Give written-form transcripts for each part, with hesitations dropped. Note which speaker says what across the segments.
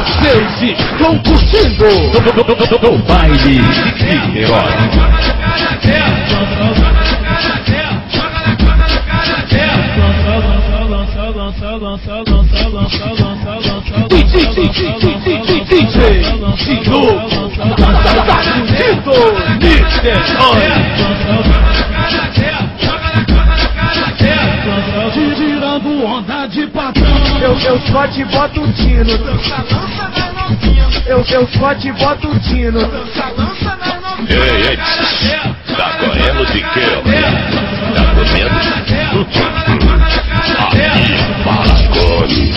Speaker 1: Vocês estão curtindo o baile Niterói.
Speaker 2: Tirando onda de patrão.
Speaker 3: Eu só te boto o tino. Eu só te boto o tino.
Speaker 4: Ei, tá correndo de quê? Tá comendo? Aqui, Balacone.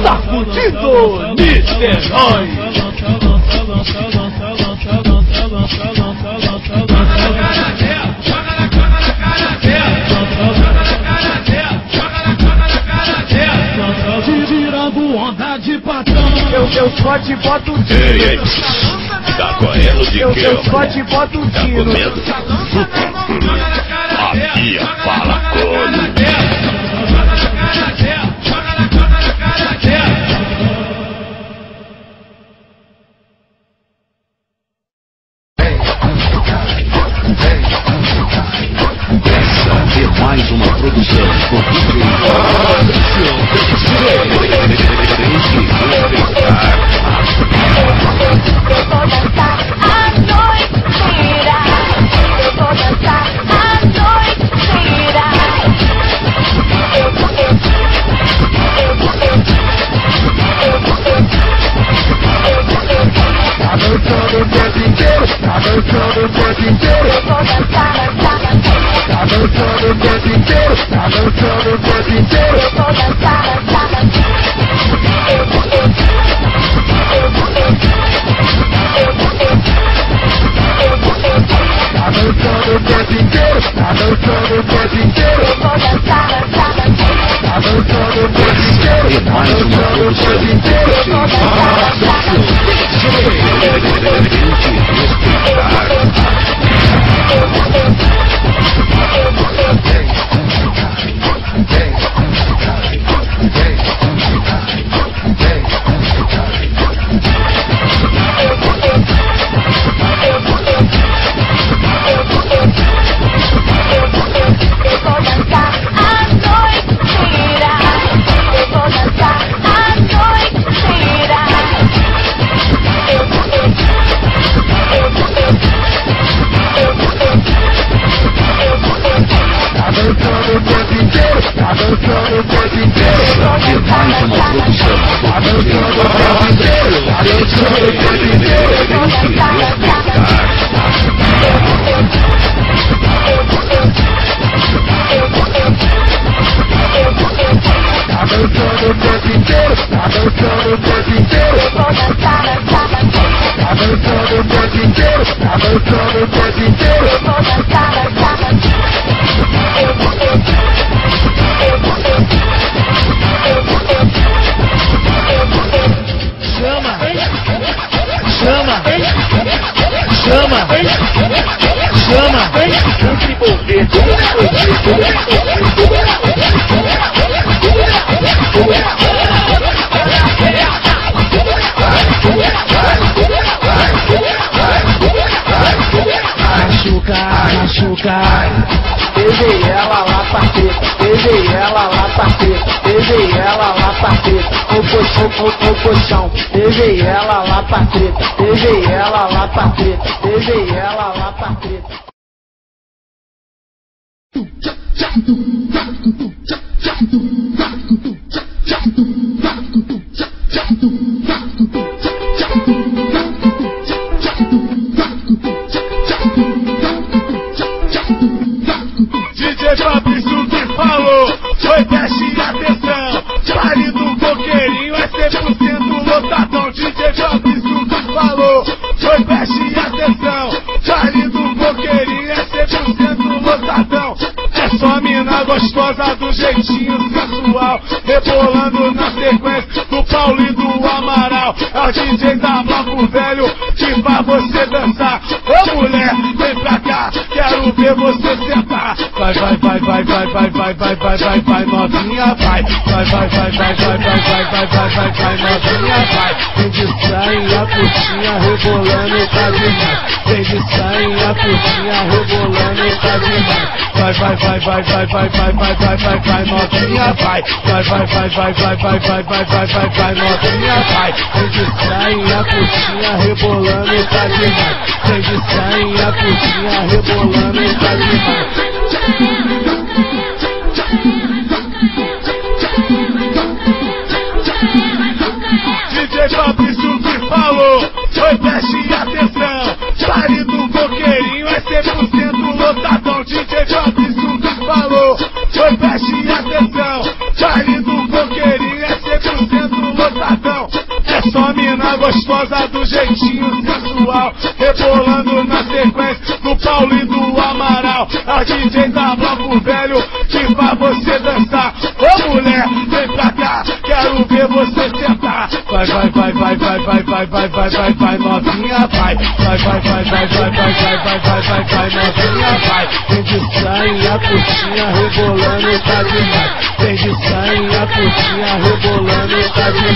Speaker 1: Tá curtindo Niterói.
Speaker 2: Tirando onda de patrão.
Speaker 3: Eu só te boto o tino.
Speaker 4: Ei, tá correndo de quê?
Speaker 3: Eu só te boto o
Speaker 4: Tá
Speaker 3: tino.
Speaker 4: comendo? Aqui, Balacone.
Speaker 1: Essa é mais uma produção
Speaker 3: Beijei ela lá pra treta, beijei ela lá pra treta, beijei ela lá pra treta, o colchão, beijei ela lá pra treta, beijei ela lá pra treta, beijei ela lá pra treta.
Speaker 2: DJ Fabrício que falou, foi teste e atenção. Baile do Coqueirinho é 100% lotadão. DJ Fabrício que falou, foi teste e atenção. Baile do Coqueirinho é 100% lotadão. É só mina gostosa do jeitinho sensual, rebolando na sequência do Paulo e do Amaral. É o DJ da bloco velho que faz você dançar. Ô mulher, vem pra cá, quero ver você sentar. Vai, vai, vai, vai, vai, vai, vai, vai, vai, vai, vai, novinha, vai. Vai, vai, vai, vai, vai, vai, vai, vai, vai, vai, vai, novinha, vai. Vem de sainha, putinha, rebolando, tá demais. Vem de sainha, putinha, rebolando, tá demais. Vai, vai, vai, vai, vai, vai, vai, vai, vai, vai, vai, novinha, vai. Vai, vai, vai, vai, vai, vai, vai, vai, vai, vai, vai, novinha, vai. Vem de sainha, putinha, rebolando, tá demais. Vem de sainha, putinha, rebolando, tá demais. DJ Fabrício que falou, foi preste atenção. Baile do Coqueirinho é 100% lotadão. DJ Fabrício que falou, foi preste atenção. Baile do Coqueirinho é 100% lotadão. É só mina gostosa do jeitinho sensual, rebolando na sequência do Paulo e do Amaral. A DJ da bloco velho que faz você dançar. Ô mulher, vem pra cá, quero ver você sentar. Vai, vai, vai, vai, vai, vai, vai, vai, vai, vai, vai, novinha, vai. Vai, vai, vai, vai, vai, vai, vai, vai, vai, vai, vai, novinha, vai. Vem de sainha, putinha, rebolando, tá demais. Vem de sainha, putinha, rebolando, tá demais.